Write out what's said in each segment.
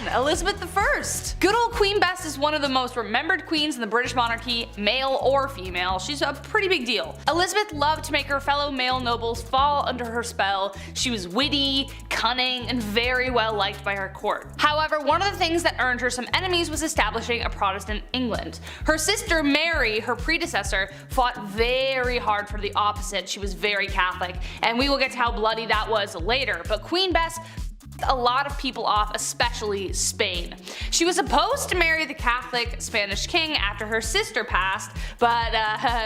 Elizabeth I. Good old Queen Bess is one of the most remembered queens in the British monarchy, male or female. She's a pretty big deal. Elizabeth loved to make her fellow male nobles fall under her spell. She was witty, cunning, and very well liked by her court. However, one of the things that earned her some enemies was establishing a Protestant England. Her sister Mary, her predecessor, fought very hard for the opposite. She was very Catholic, and we will get to how bloody that was later, but Queen Bess a lot of people off, especially Spain. She was supposed to marry the Catholic Spanish king after her sister passed, but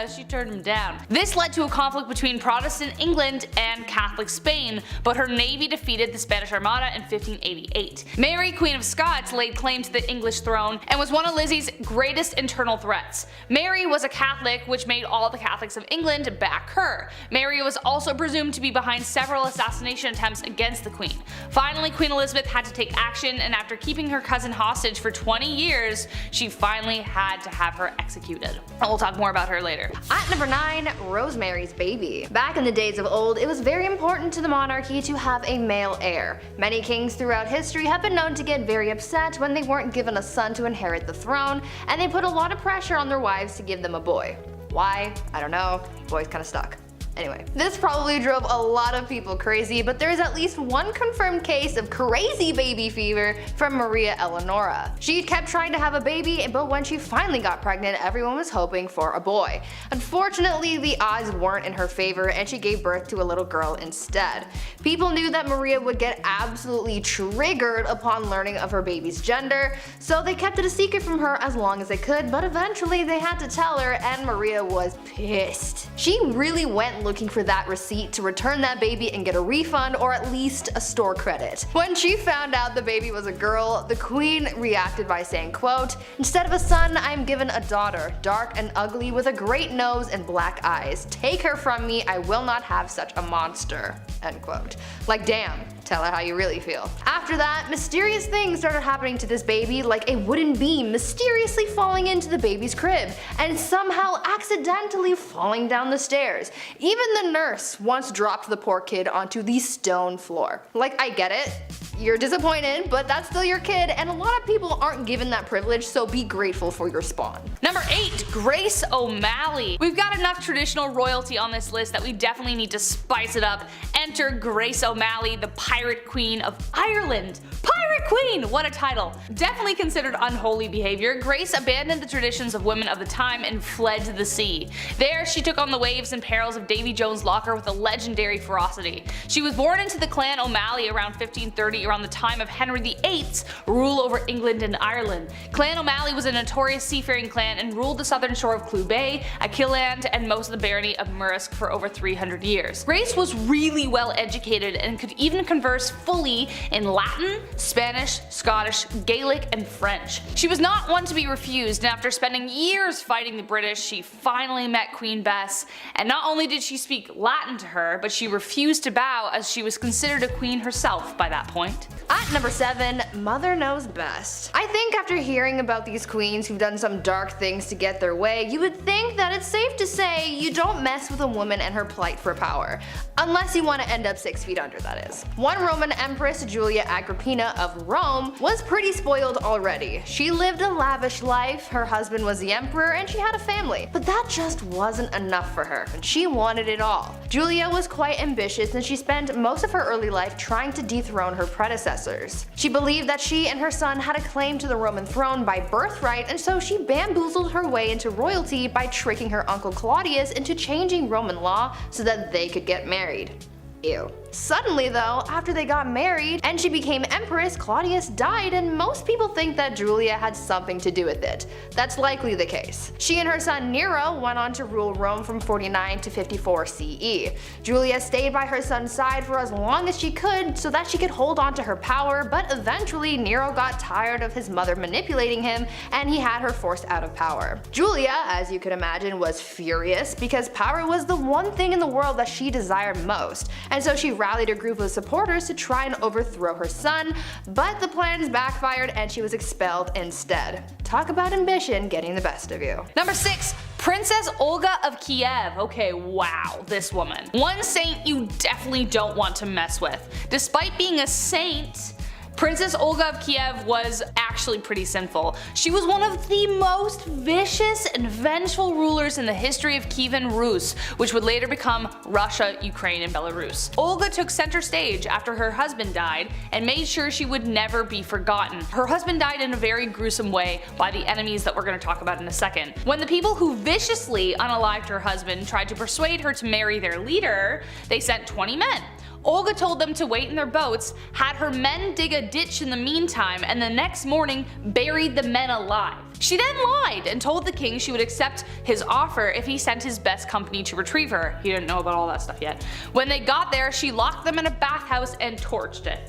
she turned him down. This led to a conflict between Protestant England and Catholic Spain, but her navy defeated the Spanish Armada in 1588. Mary, Queen of Scots, laid claim to the English throne and was one of Lizzie's greatest internal threats. Mary was a Catholic, which made all the Catholics of England back her. Mary was also presumed to be behind several assassination attempts against the Queen. Finally, Queen Elizabeth had to take action, and after keeping her cousin hostage for 20 years, she finally had to have her executed. And we'll talk more about her later. At number 9, Rosemary's Baby. Back in the days of old, it was very important to the monarchy to have a male heir. Many kings throughout history have been known to get very upset when they weren't given a son to inherit the throne, and they put a lot of pressure on their wives to give them a boy. Why? I don't know. Boys kinda stuck. Anyway, this probably drove a lot of people crazy, but there's at least one confirmed case of crazy baby fever from Maria Eleonora. She kept trying to have a baby, but when she finally got pregnant, everyone was hoping for a boy. Unfortunately, the odds weren't in her favor, and she gave birth to a little girl instead. People knew that Maria would get absolutely triggered upon learning of her baby's gender, so they kept it a secret from her as long as they could, but eventually they had to tell her, and Maria was pissed. She really went looking for that receipt to return that baby and get a refund, or at least a store credit. When she found out the baby was a girl, the queen reacted by saying, quote, "Instead of a son, I am given a daughter, dark and ugly with a great nose and black eyes. Take her from me, I will not have such a monster." End quote. Like, damn. Tell her how you really feel. After that, mysterious things started happening to this baby, like a wooden beam mysteriously falling into the baby's crib, and somehow accidentally falling down the stairs. Even the nurse once dropped the poor kid onto the stone floor. Like, I get it. You're disappointed, but that's still your kid, and a lot of people aren't given that privilege, so be grateful for your spawn. Number 8. Grace O'Malley. We've got enough traditional royalty on this list that we definitely need to spice it up. Enter Grace O'Malley, the Pirate Queen of Ireland. Pirate Queen! What a title. Definitely considered unholy behavior, Grace abandoned the traditions of women of the time and fled to the sea. There, she took on the waves and perils of Davy Jones' locker with a legendary ferocity. She was born into the clan O'Malley around 1530, around the time of Henry VIII's rule over England and Ireland. Clan O'Malley was a notorious seafaring clan and ruled the southern shore of Clew Bay, Achilleland, and most of the barony of Murrisk for over 300 years. Grace was really well educated and could even converse fully in Latin, Spanish, Scottish, Gaelic, and French. She was not one to be refused, and after spending years fighting the British, she finally met Queen Bess, and not only did she speak Latin to her, but she refused to bow as she was considered a queen herself by that point. At number 7, Mother Knows Best. I think after hearing about these queens who've done some dark things to get their way, you would think that it's safe to say you don't mess with a woman and her plight for power. Unless you want to end up 6 feet under, that is. One Roman Empress, Julia Agrippina of Rome, was pretty spoiled already. She lived a lavish life, her husband was the emperor, and she had a family. But that just wasn't enough for her, and she wanted it all. Julia was quite ambitious, and she spent most of her early life trying to dethrone her predecessors. She believed that she and her son had a claim to the Roman throne by birthright, and so she bamboozled her way into royalty by tricking her uncle Claudius into changing Roman law so that they could get married. Ew. Suddenly though, after they got married and she became empress, Claudius died, and most people think that Julia had something to do with it. That's likely the case. She and her son Nero went on to rule Rome from 49 to 54 CE. Julia stayed by her son's side for as long as she could so that she could hold on to her power, but eventually Nero got tired of his mother manipulating him and he had her forced out of power. Julia, as you could imagine, was furious because power was the one thing in the world that she desired most, and so she rallied a group of supporters to try and overthrow her son, but the plans backfired and she was expelled instead. Talk about ambition getting the best of you. Number 6. Princess Olga of Kiev. Okay, wow, this woman. One saint you definitely don't want to mess with. Despite being a saint, Princess Olga of Kiev was actually pretty sinful. She was one of the most vicious and vengeful rulers in the history of Kievan Rus, which would later become Russia, Ukraine, and Belarus. Olga took center stage after her husband died and made sure she would never be forgotten. Her husband died in a very gruesome way by the enemies that we're going to talk about in a second. When the people who viciously unalived her husband tried to persuade her to marry their leader, they sent 20 men. Olga told them to wait in their boats, had her men dig a ditch in the meantime, and the next morning buried the men alive. She then lied and told the king she would accept his offer if he sent his best company to retrieve her. He didn't know about all that stuff yet. When they got there, she locked them in a bathhouse and torched it.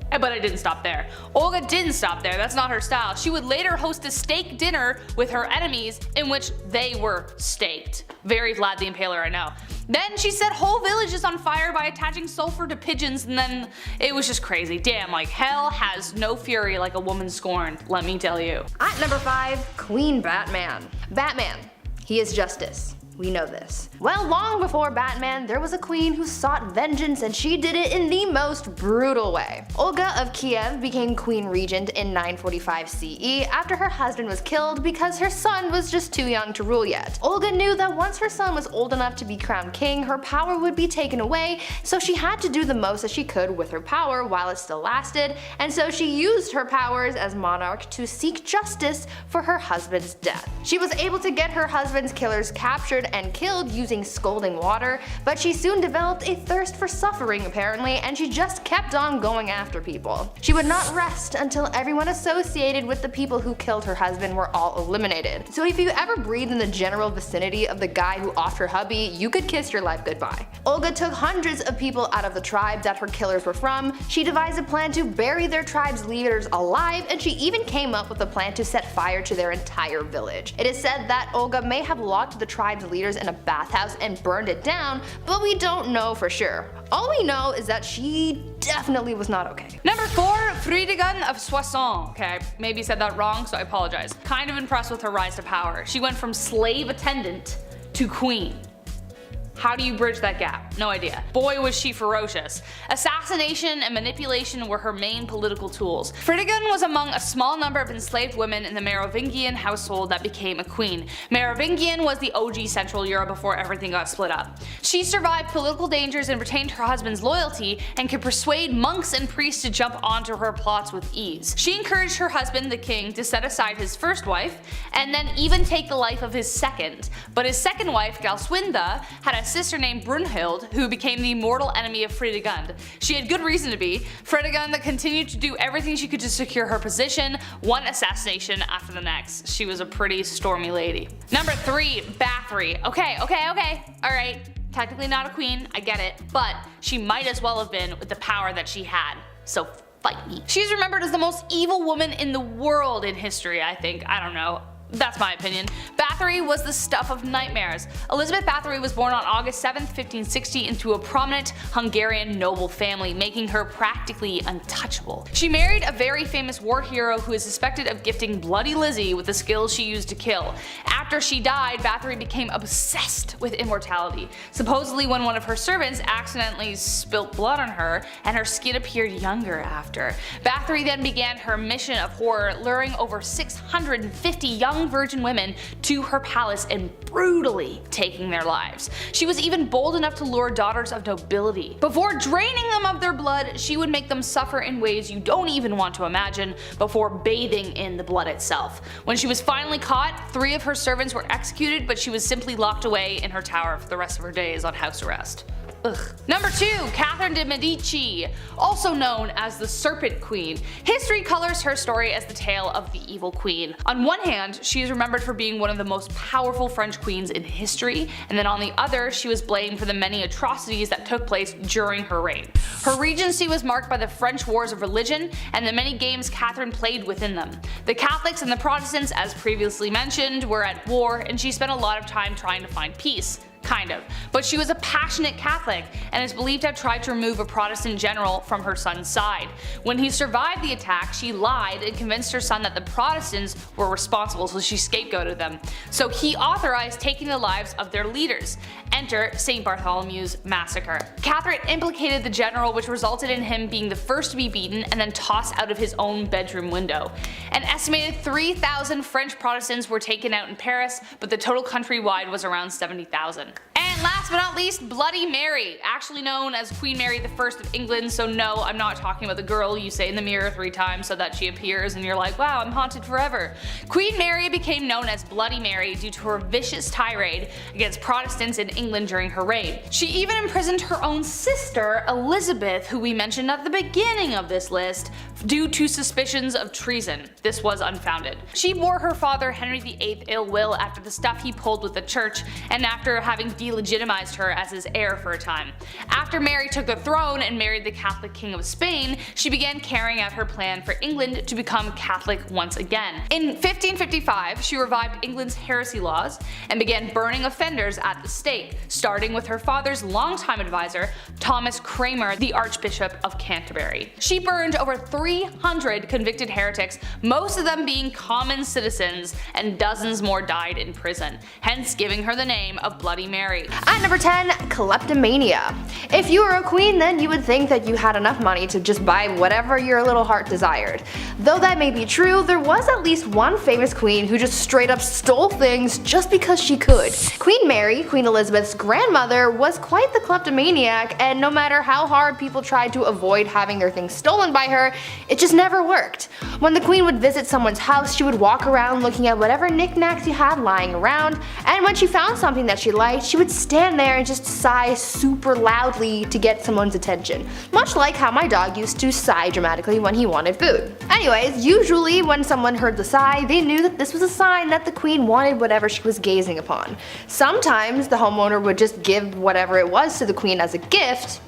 But it didn't stop there. Olga didn't stop there, that's not her style. She would later host a steak dinner with her enemies in which they were staked. Very Vlad the Impaler, I know. Then she set whole villages on fire by attaching sulfur to pigeons, and then it was just crazy. Damn, like hell has no fury like a woman scorned, let me tell you. At number 5, Queen Batman. Batman, he is justice. We know this. Well, long before Batman, there was a queen who sought vengeance, and she did it in the most brutal way. Olga of Kiev became queen regent in 945 CE after her husband was killed because her son was just too young to rule yet. Olga knew that once her son was old enough to be crowned king, her power would be taken away, so she had to do the most that she could with her power while it still lasted, and so she used her powers as monarch to seek justice for her husband's death. She was able to get her husband's killers captured and killed using scalding water, but she soon developed a thirst for suffering apparently, and she just kept on going after people. She would not rest until everyone associated with the people who killed her husband were all eliminated. So if you ever breathed in the general vicinity of the guy who offed her hubby, you could kiss your life goodbye. Olga took hundreds of people out of the tribe that her killers were from. She devised a plan to bury their tribe's leaders alive, and she even came up with a plan to set fire to their entire village. It is said that Olga may have locked the tribe's leaders in a bathhouse and burned it down, but we don't know for sure. All we know is that she definitely was not okay. Number 4, Fridegund of Soissons. Okay, I maybe said that wrong, so I apologize. Kind of impressed with her rise to power. She went from slave attendant to queen. How do you bridge that gap? No idea. Boy was she ferocious. Assassination and manipulation were her main political tools. Fridegund was among a small number of enslaved women in the Merovingian household that became a queen. Merovingian was the OG Central Europe before everything got split up. She survived political dangers and retained her husband's loyalty, and could persuade monks and priests to jump onto her plots with ease. She encouraged her husband, the king, to set aside his first wife, and then even take the life of his second. But his second wife, Galswinda, had a sister named Brunhild, who became the mortal enemy of Fridegund. She had good reason to be. Fridegund continued to do everything she could to secure her position, one assassination after the next. She was a pretty stormy lady. Number 3, Bathory. Okay, alright. Technically not a queen, I get it, but she might as well have been with the power that she had. So fight me. She's remembered as the most evil woman in the world in history, I think. I don't know. That's my opinion. Bathory was the stuff of nightmares. Elizabeth Bathory was born on August 7, 1560 into a prominent Hungarian noble family, making her practically untouchable. She married a very famous war hero who is suspected of gifting Bloody Lizzie with the skills she used to kill. After she died, Bathory became obsessed with immortality. Supposedly when one of her servants accidentally spilt blood on her, and her skin appeared younger after. Bathory then began her mission of horror, luring over 650 young virgin women to her palace and brutally taking their lives. She was even bold enough to lure daughters of nobility. Before draining them of their blood, she would make them suffer in ways you don't even want to imagine before bathing in the blood itself. When she was finally caught, 3 of her servants were executed, but she was simply locked away in her tower for the rest of her days on house arrest. Ugh. Number 2, Catherine de Medici, also known as the Serpent Queen. History colors her story as the tale of the evil queen. On one hand, she is remembered for being one of the most powerful French queens in history, and then on the other, she was blamed for the many atrocities that took place during her reign. Her regency was marked by the French wars of religion and the many games Catherine played within them. The Catholics and the Protestants, as previously mentioned, were at war, and she spent a lot of time trying to find peace. Kind of. But she was a passionate Catholic and is believed to have tried to remove a Protestant general from her son's side. When he survived the attack, she lied and convinced her son that the Protestants were responsible, so she scapegoated them. So he authorized taking the lives of their leaders. Enter St. Bartholomew's Massacre. Catherine implicated the general, which resulted in him being the first to be beaten and then tossed out of his own bedroom window. An estimated 3,000 French Protestants were taken out in Paris, but the total countrywide was around 70,000. And last but not least, Bloody Mary, actually known as Queen Mary I of England, so no, I'm not talking about the girl you say in the mirror 3 times so that she appears and you're like, wow, I'm haunted forever. Queen Mary became known as Bloody Mary due to her vicious tirade against Protestants in England during her reign. She even imprisoned her own sister, Elizabeth, who we mentioned at the beginning of this list, due to suspicions of treason. This was unfounded. She bore her father Henry VIII ill will after the stuff he pulled with the church and after having delegitimized her as his heir for a time. After Mary took the throne and married the Catholic King of Spain, she began carrying out her plan for England to become Catholic once again. In 1555, she revived England's heresy laws and began burning offenders at the stake, starting with her father's longtime advisor, Thomas Cranmer, the Archbishop of Canterbury. She burned over 300 convicted heretics, most of them being common citizens, and dozens more died in prison, hence giving her the name of Bloody Mary. At number 10, kleptomania. If you were a queen, then you would think that you had enough money to just buy whatever your little heart desired. Though that may be true, there was at least one famous queen who just straight up stole things just because she could. Queen Mary, Queen Elizabeth's grandmother, was quite the kleptomaniac, and no matter how hard people tried to avoid having their things stolen by her, it just never worked. When the queen would visit someone's house, she would walk around looking at whatever knickknacks you had lying around, and when she found something that she liked, she would stand there and just sigh super loudly to get someone's attention. Much like how my dog used to sigh dramatically when he wanted food. Anyways, usually when someone heard the sigh, they knew that this was a sign that the queen wanted whatever she was gazing upon. Sometimes the homeowner would just give whatever it was to the queen as a gift.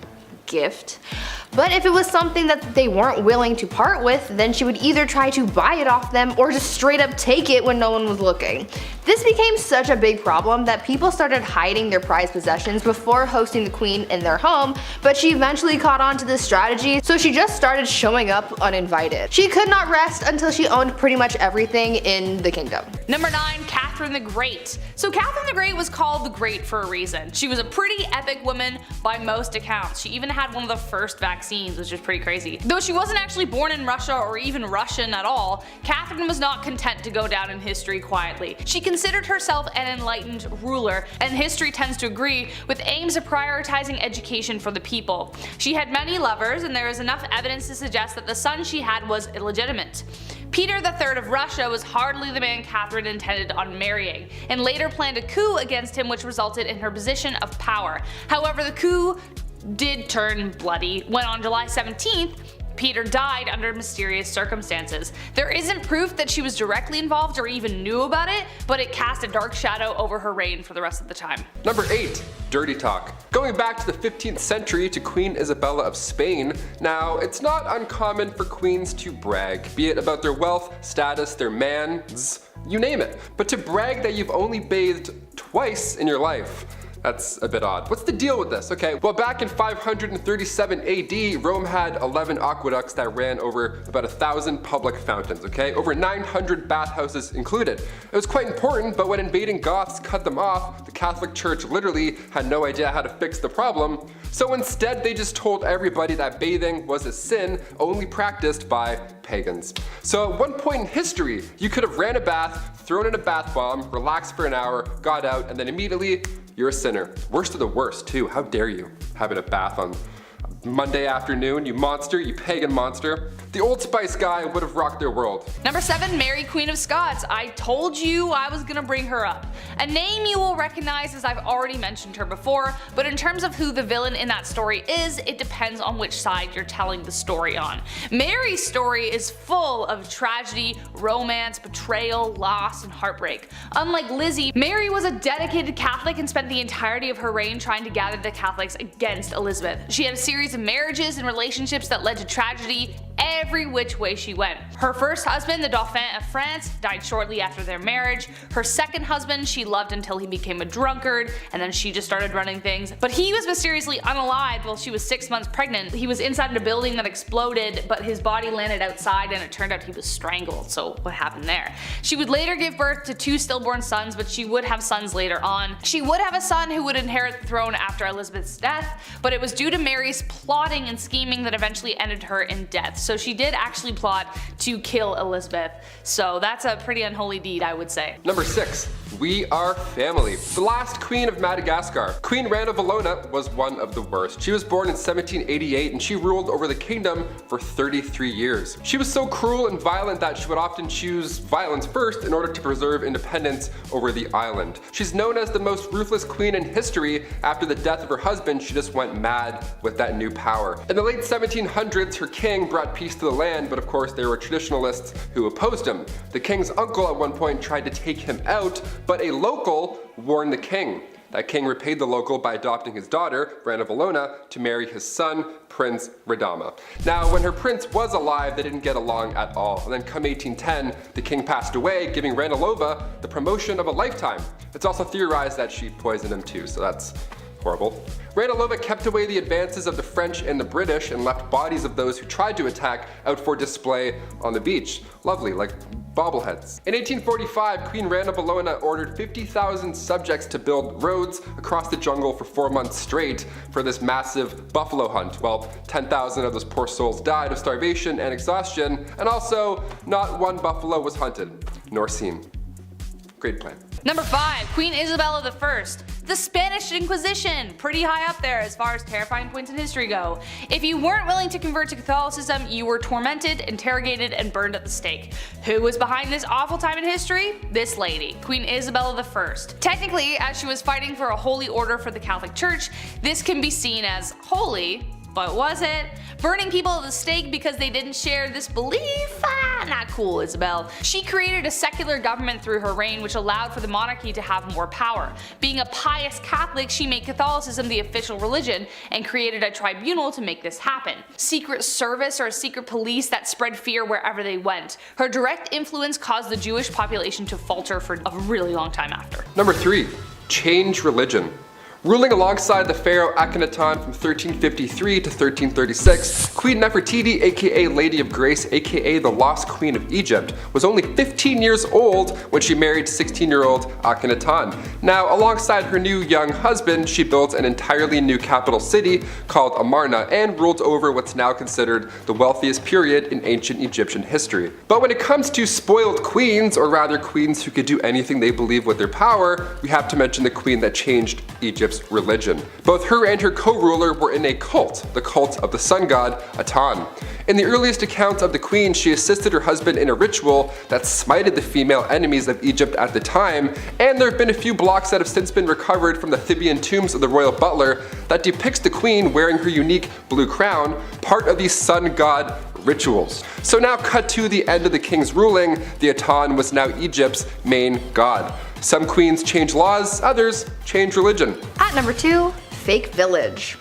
But if it was something that they weren't willing to part with, then she would either try to buy it off them or just straight up take it when no one was looking. This became such a big problem that people started hiding their prized possessions before hosting the queen in their home, but she eventually caught on to this strategy, so she just started showing up uninvited. She could not rest until she owned pretty much everything in the kingdom. Number 9, Catherine the Great. So Catherine the Great was called the Great for a reason. She was a pretty epic woman by most accounts. She even had one of the first vaccines, which is pretty crazy. Though she wasn't actually born in Russia or even Russian at all, Catherine was not content to go down in history quietly. She considered herself an enlightened ruler, and history tends to agree, with aims of prioritizing education for the people. She had many lovers, and there is enough evidence to suggest that the son she had was illegitimate. Peter III of Russia was hardly the man Catherine intended on marrying, and later planned a coup against him which resulted in her position of power. However, the coup did turn bloody when on July 17th, Peter died under mysterious circumstances. There isn't proof that she was directly involved or even knew about it, but it cast a dark shadow over her reign for the rest of the time. Number 8. Dirty talk. Going back to the 15th century to Queen Isabella of Spain, now it's not uncommon for queens to brag, be it about their wealth, status, their mans, you name it. But to brag that you've only bathed twice in your life, that's a bit odd. What's the deal with this? Okay, well back in 537 AD, Rome had 11 aqueducts that ran over about 1,000 public fountains, okay? Over 900 bathhouses included. It was quite important, but when invading Goths cut them off, the Catholic Church literally had no idea how to fix the problem. So instead, they just told everybody that bathing was a sin only practiced by pagans. So at one point in history, you could have ran a bath, thrown in a bath bomb, relaxed for an hour, got out, and then immediately you're a sinner. Worst of the worst too, how dare you having a bath on Monday afternoon, you monster, you pagan monster. The Old Spice guy would have rocked their world. Number 7, Mary Queen of Scots. I told you I was gonna bring her up. A name you will recognize as I've already mentioned her before, but in terms of who the villain in that story is, it depends on which side you're telling the story on. Mary's story is full of tragedy, romance, betrayal, loss, and heartbreak. Unlike Lizzie, Mary was a dedicated Catholic and spent the entirety of her reign trying to gather the Catholics against Elizabeth. She had a series series of marriages and relationships that led to tragedy every which way she went. Her first husband, the Dauphin of France, died shortly after their marriage. Her second husband she loved until he became a drunkard, and then she just started running things. But he was mysteriously unalived while she was 6 months pregnant. He was inside a building that exploded, but his body landed outside and it turned out he was strangled, so what happened there? She would later give birth to 2 stillborn sons, but she would have sons later on. She would have a son who would inherit the throne after Elizabeth's death, but it was due to Mary's plotting and scheming that eventually ended her in death. So she did actually plot to kill Elizabeth. So that's a pretty unholy deed, I would say. Number 6. We are family. The last queen of Madagascar. Queen Rana Valona was one of the worst. She was born in 1788 and she ruled over the kingdom for 33 years. She was so cruel and violent that she would often choose violence first in order to preserve independence over the island. She's known as the most ruthless queen in history. After the death of her husband, she just went mad with that new power. In the late 1700s, her king brought peace to the land, but of course there were traditionalists who opposed him. The king's uncle at one point tried to take him out, but a local warned the king. That king repaid the local by adopting his daughter, Rana Valona, to marry his son, Prince Radama. Now, when her prince was alive, they didn't get along at all. And then come 1810, the king passed away, giving Ranilova the promotion of a lifetime. It's also theorized that she poisoned him too, so that's horrible. Ranilova kept away the advances of the French and the British and left bodies of those who tried to attack out for display on the beach. Lovely, like bobbleheads. In 1845, Queen Rana Valona ordered 50,000 subjects to build roads across the jungle for 4 months straight for this massive buffalo hunt. Well, 10,000 of those poor souls died of starvation and exhaustion, and also not one buffalo was hunted, nor seen. Great plan. Number 5. Queen Isabella I. The Spanish Inquisition, pretty high up there as far as terrifying points in history go. If you weren't willing to convert to Catholicism, you were tormented, interrogated, and burned at the stake. Who was behind this awful time in history? This lady, Queen Isabella I. Technically, as she was fighting for a holy order for the Catholic Church, this can be seen as holy, but was it? Burning people at the stake because they didn't share this belief? Not cool, Isabel. She created a secular government through her reign which allowed for the monarchy to have more power. Being a pious Catholic, she made Catholicism the official religion and created a tribunal to make this happen. Secret service or a secret police that spread fear wherever they went. Her direct influence caused the Jewish population to falter for a really long time after. Number 3. Change religion. Ruling alongside the pharaoh Akhenaton from 1353 to 1336, Queen Nefertiti, aka Lady of Grace, aka the Lost Queen of Egypt, was only 15 years old when she married 16-year-old Akhenaton. Now, alongside her new young husband, she built an entirely new capital city called Amarna and ruled over what's now considered the wealthiest period in ancient Egyptian history. But when it comes to spoiled queens, or rather queens who could do anything they believe with their power, we have to mention the queen that changed Egypt's religion. Both her and her co-ruler were in a cult, the cult of the sun god Aten. In the earliest accounts of the queen, she assisted her husband in a ritual that smited the female enemies of Egypt at the time, and there have been a few blocks that have since been recovered from the Theban tombs of the royal butler that depicts the queen wearing her unique blue crown, part of these sun god rituals. So now cut to the end of the king's ruling, the Aten was now Egypt's main god. Some queens change laws, others change religion. At number 2, fake village.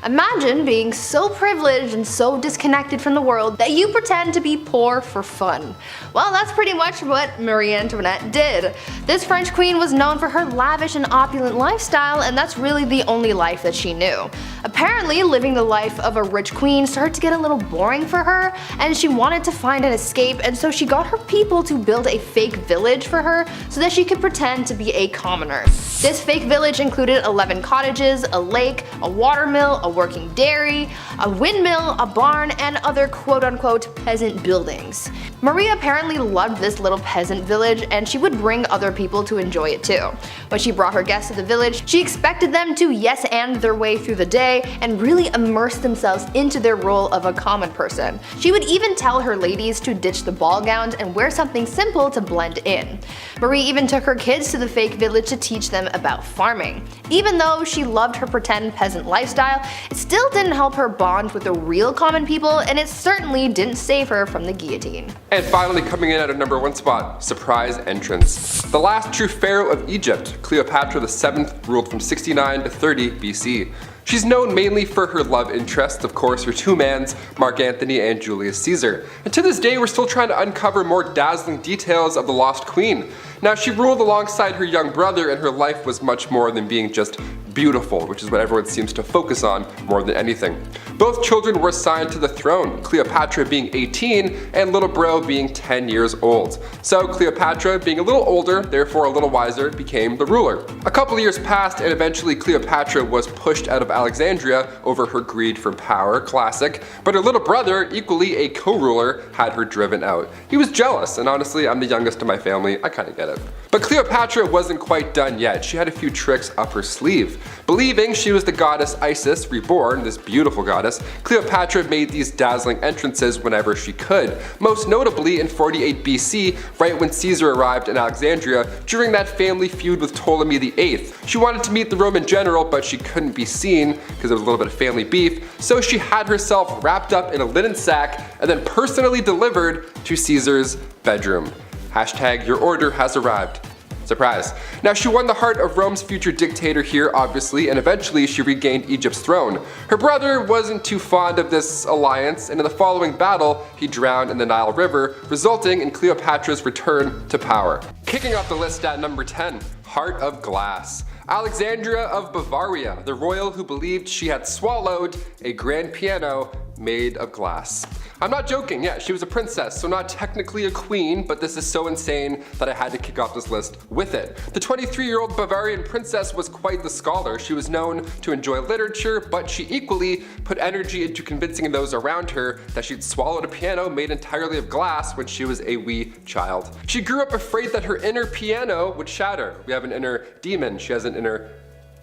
Imagine being so privileged and so disconnected from the world that you pretend to be poor for fun. Well, that's pretty much what Marie Antoinette did. This French queen was known for her lavish and opulent lifestyle, and that's really the only life that she knew. Apparently, living the life of a rich queen started to get a little boring for her, and she wanted to find an escape, and so she got her people to build a fake village for her so that she could pretend to be a commoner. This fake village included 11 cottages, a lake, a watermill, a working dairy, a windmill, a barn, and other quote-unquote peasant buildings. Maria apparently loved this little peasant village, and she would bring other people to enjoy it too. When she brought her guests to the village, she expected them to yes-and their way through the day and really immerse themselves into their role of a common person. She would even tell her ladies to ditch the ball gowns and wear something simple to blend in. Marie even took her kids to the fake village to teach them about farming. Even though she loved her pretend peasant lifestyle, it still didn't help her bond with the real common people, and it certainly didn't save her from the guillotine. And finally, coming in at our number 1 spot, surprise entrance. The last true pharaoh of Egypt, Cleopatra VII, ruled from 69 to 30 BC. She's known mainly for her love interest, of course, her two mans, Mark Antony and Julius Caesar. And to this day, we're still trying to uncover more dazzling details of the lost queen. Now, she ruled alongside her young brother, and her life was much more than being just beautiful, which is what everyone seems to focus on more than anything. Both children were assigned to the throne, Cleopatra being 18 and little bro being 10 years old. So Cleopatra, being a little older, therefore a little wiser, became the ruler. A couple of years passed and eventually Cleopatra was pushed out of Alexandria over her greed for power, classic, but her little brother, equally a co-ruler, had her driven out. He was jealous, and honestly, I'm the youngest in my family, I kinda get it. But Cleopatra wasn't quite done yet. She had a few tricks up her sleeve. Believing she was the goddess Isis reborn, this beautiful goddess, Cleopatra made these dazzling entrances whenever she could. Most notably in 48 BC, right when Caesar arrived in Alexandria during that family feud with Ptolemy VIII. She wanted to meet the Roman general, but she couldn't be seen because there was a little bit of family beef, so she had herself wrapped up in a linen sack and then personally delivered to Caesar's bedroom. Hashtag your order has arrived. Surprise. Now, she won the heart of Rome's future dictator here, obviously, and eventually she regained Egypt's throne. Her brother wasn't too fond of this alliance, and in the following battle, he drowned in the Nile River, resulting in Cleopatra's return to power. Kicking off the list at number 10, Heart of Glass. Alexandria of Bavaria, the royal who believed she had swallowed a grand piano made of glass. I'm not joking, yeah, she was a princess, so not technically a queen, but this is so insane that I had to kick off this list with it. The 23-year-old Bavarian princess was quite the scholar. She was known to enjoy literature, but she equally put energy into convincing those around her that she'd swallowed a piano made entirely of glass when she was a wee child. She grew up afraid that her inner piano would shatter. We have an inner demon, she has an inner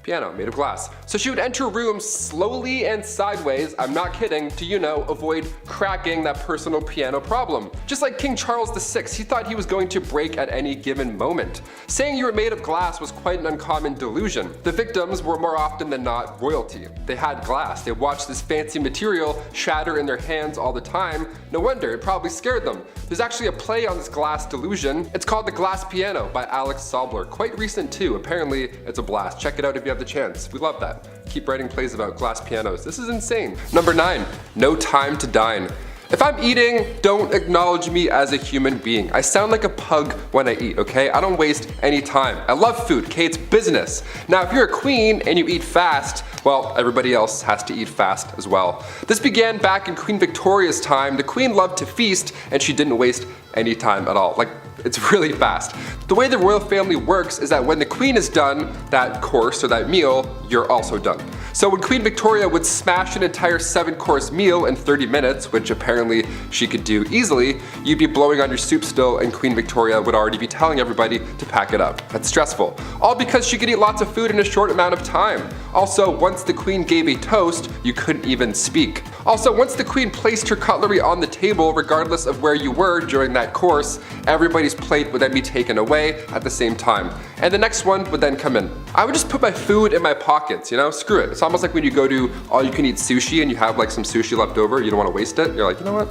piano made of glass. So she would enter rooms slowly and sideways, I'm not kidding, to, you know, avoid cracking that personal piano problem. Just like King Charles VI, he thought he was going to break at any given moment. Saying you were made of glass was quite an uncommon delusion. The victims were more often than not royalty. They had glass, they watched this fancy material shatter in their hands all the time. No wonder, it probably scared them. There's actually a play on this glass delusion. It's called The Glass Piano by Alex Sobler. Quite recent too, apparently it's a blast. Check it out if you have the chance. We love that. Keep writing plays about glass pianos. This is insane. Number 9, no time to dine. If I'm eating, don't acknowledge me as a human being. I sound like a pug when I eat, okay? I don't waste any time. I love food, okay? It's business. Now, if you're a queen and you eat fast, well, everybody else has to eat fast as well. This began back in Queen Victoria's time. The queen loved to feast and she didn't waste any time at all. Like, it's really fast. The way the royal family works is that when the queen is done, that course or that meal, you're also done. So when Queen Victoria would smash an entire 7-course meal in 30 minutes, which apparently she could do easily, you'd be blowing on your soup still and Queen Victoria would already be telling everybody to pack it up. That's stressful. All because she could eat lots of food in a short amount of time. Also, once the queen gave a toast, you couldn't even speak. Also, once the queen placed her cutlery on the table, regardless of where you were during that course, everybody's plate would then be taken away at the same time. And the next one would then come in. I would just put my food in my pockets, you know, screw it. It's almost like when you go to all-you-can-eat sushi and you have like some sushi left over, you don't want to waste it. You're like, you know what?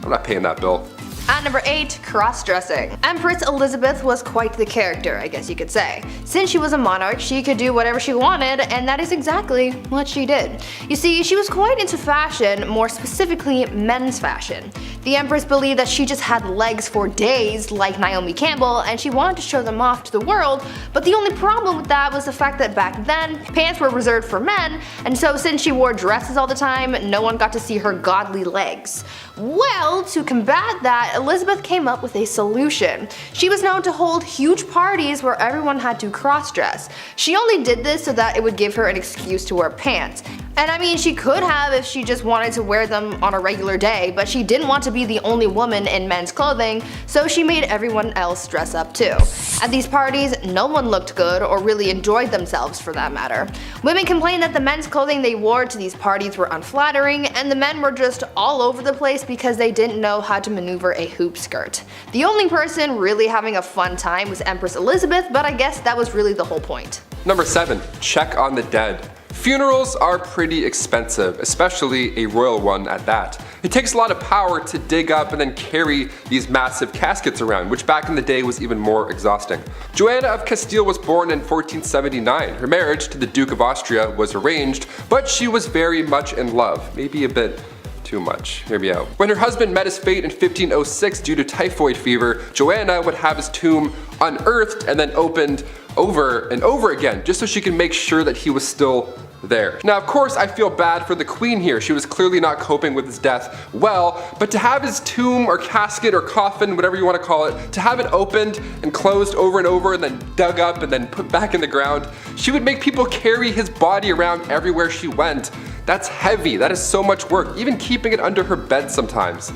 I'm not paying that bill. At number 8, cross-dressing. Empress Elizabeth was quite the character, I guess you could say. Since she was a monarch, she could do whatever she wanted, and that is exactly what she did. You see, she was quite into fashion, more specifically men's fashion. The Empress believed that she just had legs for days, like Naomi Campbell, and she wanted to show them off to the world, but the only problem with that was the fact that back then, pants were reserved for men, and so since she wore dresses all the time, no one got to see her godly legs. Well, to combat that, Elizabeth came up with a solution. She was known to hold huge parties where everyone had to cross-dress. She only did this so that it would give her an excuse to wear pants. And I mean, she could have if she just wanted to wear them on a regular day, but she didn't want to be the only woman in men's clothing, so she made everyone else dress up too. At these parties, no one looked good or really enjoyed themselves for that matter. Women complained that the men's clothing they wore to these parties were unflattering, and the men were just all over the place because they didn't know how to maneuver a hoop skirt. The only person really having a fun time was Empress Elizabeth, but I guess that was really the whole point. Number 7, check on the dead. Funerals are pretty expensive, especially a royal one at that. It takes a lot of power to dig up and then carry these massive caskets around, which back in the day was even more exhausting. Joanna of Castile was born in 1479. Her marriage to the Duke of Austria was arranged, but she was very much in love, maybe a bit too much. Hear me out. When her husband met his fate in 1506 due to typhoid fever, Joanna would have his tomb unearthed and then opened over and over again, just so she can make sure that he was still there. Now, of course, I feel bad for the queen here. She was clearly not coping with his death well, but to have his tomb or casket or coffin, whatever you want to call it, to have it opened and closed over and over and then dug up and then put back in the ground, she would make people carry his body around everywhere she went. That's heavy. That is so much work, even keeping it under her bed sometimes.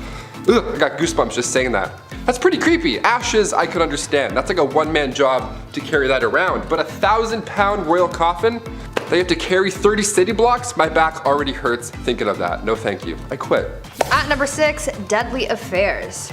Ugh, I got goosebumps just saying that. That's pretty creepy. Ashes, I could understand. That's like a one-man job to carry that around. But a 1,000-pound royal coffin that you have to carry 30 city blocks? My back already hurts thinking of that. No thank you. I quit. At number 6, deadly affairs.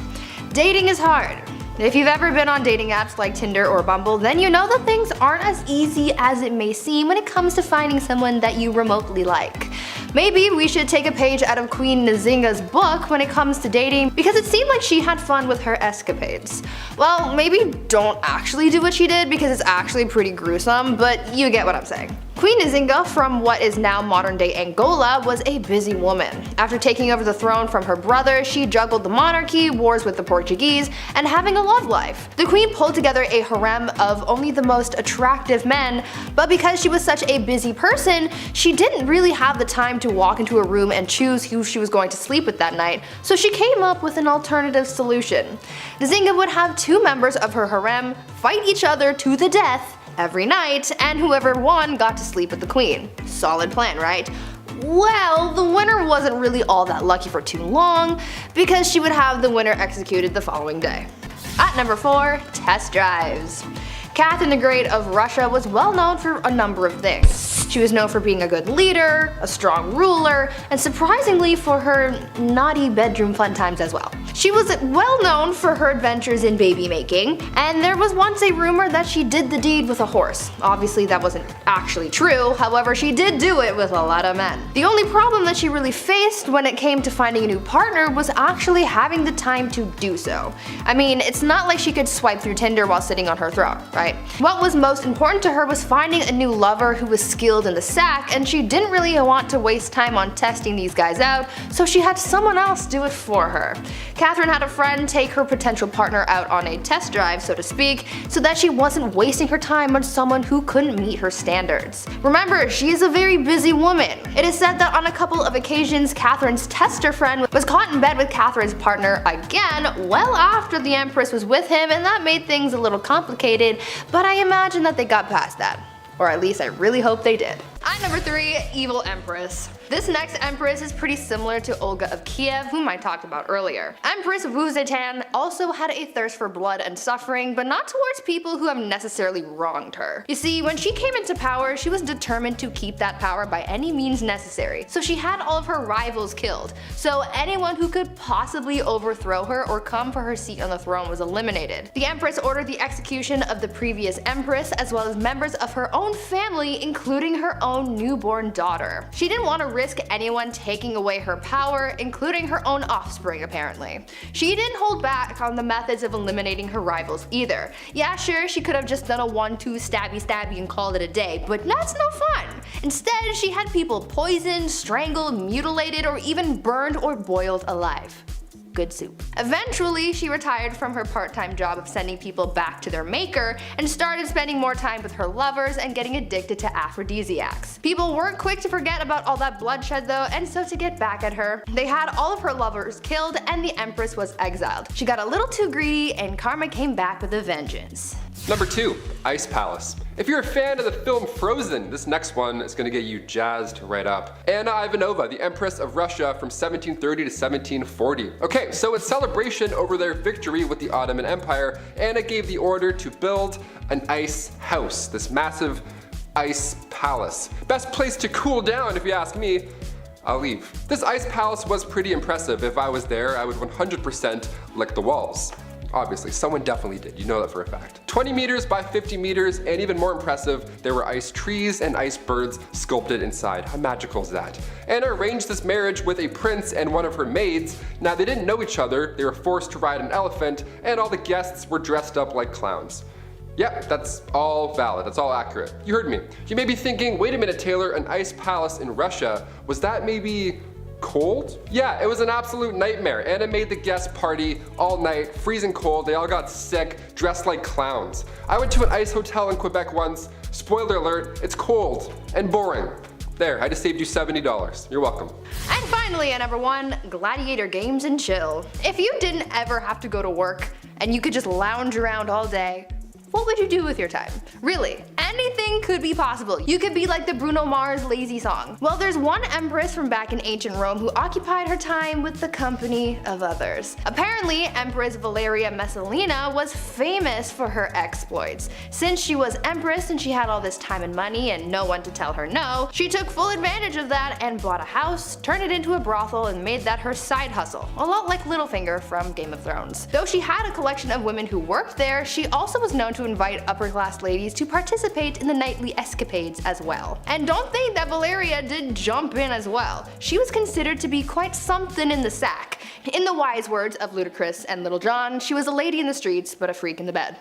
Dating is hard. If you've ever been on dating apps like Tinder or Bumble, then you know that things aren't as easy as it may seem when it comes to finding someone that you remotely like. Maybe we should take a page out of Queen Nzinga's book when it comes to dating, because it seemed like she had fun with her escapades. Well, maybe don't actually do what she did because it's actually pretty gruesome, but you get what I'm saying. Queen Nzinga from what is now modern-day Angola was a busy woman. After taking over the throne from her brother, she juggled the monarchy, wars with the Portuguese, and having a love life. The queen pulled together a harem of only the most attractive men, but because she was such a busy person, she didn't really have the time to walk into a room and choose who she was going to sleep with that night, so she came up with an alternative solution. Nzinga would have 2 members of her harem fight each other to the death every night, and whoever won got to sleep with the queen. Solid plan, right? Well, the winner wasn't really all that lucky for too long, because she would have the winner executed the following day. At number 4, test drives. Catherine the Great of Russia was well known for a number of things. She was known for being a good leader, a strong ruler, and surprisingly for her naughty bedroom fun times as well. She was well known for her adventures in baby making, and there was once a rumor that she did the deed with a horse. Obviously that wasn't actually true, however she did do it with a lot of men. The only problem that she really faced when it came to finding a new partner was actually having the time to do so. I mean, it's not like she could swipe through Tinder while sitting on her throne, right? What was most important to her was finding a new lover who was skilled in the sack, and she didn't really want to waste time on testing these guys out, so she had someone else do it for her. Catherine had a friend take her potential partner out on a test drive, so to speak, so that she wasn't wasting her time on someone who couldn't meet her standards. Remember, she is a very busy woman. It is said that on a couple of occasions, Catherine's tester friend was caught in bed with Catherine's partner again well after the Empress was with him, and that made things a little complicated, but I imagine that they got past that. Or at least I really hope they did. At number 3, Evil Empress. This next Empress is pretty similar to Olga of Kiev, whom I talked about earlier. Empress Wu Zetian also had a thirst for blood and suffering, but not towards people who have necessarily wronged her. You see, when she came into power, she was determined to keep that power by any means necessary, so she had all of her rivals killed. So anyone who could possibly overthrow her or come for her seat on the throne was eliminated. The Empress ordered the execution of the previous Empress, as well as members of her own family, including her own newborn daughter. She didn't want to risk anyone taking away her power, including her own offspring apparently. She didn't hold back on the methods of eliminating her rivals either. Yeah, sure, she could have just done a 1-2 stabby stabby and called it a day, but that's no fun. Instead, she had people poisoned, strangled, mutilated, or even burned or boiled alive. Good soup. Eventually, she retired from her part-time job of sending people back to their maker and started spending more time with her lovers and getting addicted to aphrodisiacs. People weren't quick to forget about all that bloodshed though, and so to get back at her, they had all of her lovers killed and the Empress was exiled. She got a little too greedy and karma came back with a vengeance. Number 2, Ice Palace. If you're a fan of the film Frozen, this next one is gonna get you jazzed right up. Anna Ivanova, the Empress of Russia from 1730 to 1740. Okay, so in celebration over their victory with the Ottoman Empire, Anna gave the order to build an ice house, this massive ice palace. Best place to cool down if you ask me. I'll leave. This ice palace was pretty impressive. If I was there, I would 100% lick the walls. Obviously, someone definitely did, you know that for a fact. 20 meters by 50 meters, and even more impressive, there were ice trees and ice birds sculpted inside. How magical is that? Anna arranged this marriage with a prince and one of her maids. Now they didn't know each other, they were forced to ride an elephant, and all the guests were dressed up like clowns. Yep, that's all valid, that's all accurate. You heard me. You may be thinking, wait a minute Taylor, an ice palace in Russia, was that maybe cold? Yeah, it was an absolute nightmare. Anna made the guests party all night, freezing cold, they all got sick, dressed like clowns. I went to an ice hotel in Quebec once, spoiler alert, it's cold and boring. There, I just saved you $70. You're welcome. And finally at number 1, gladiator games and chill. If you didn't ever have to go to work and you could just lounge around all day, what would you do with your time? Really, anything could be possible. You could be like the Bruno Mars lazy song. Well, there's one empress from back in ancient Rome who occupied her time with the company of others. Apparently, Empress Valeria Messalina was famous for her exploits. Since she was empress and she had all this time and money and no one to tell her no, she took full advantage of that and bought a house, turned it into a brothel, and made that her side hustle. A lot like Littlefinger from Game of Thrones. Though she had a collection of women who worked there, she also was known to invite upper class ladies to participate in the nightly escapades as well. And don't think that Valeria did jump in as well. She was considered to be quite something in the sack. In the wise words of Ludacris and Little John, she was a lady in the streets but a freak in the bed.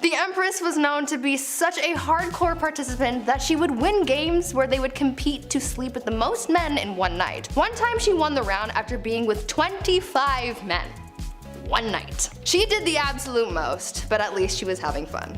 The Empress was known to be such a hardcore participant that she would win games where they would compete to sleep with the most men in one night. One time she won the round after being with 25 men. One night. She did the absolute most, but at least she was having fun.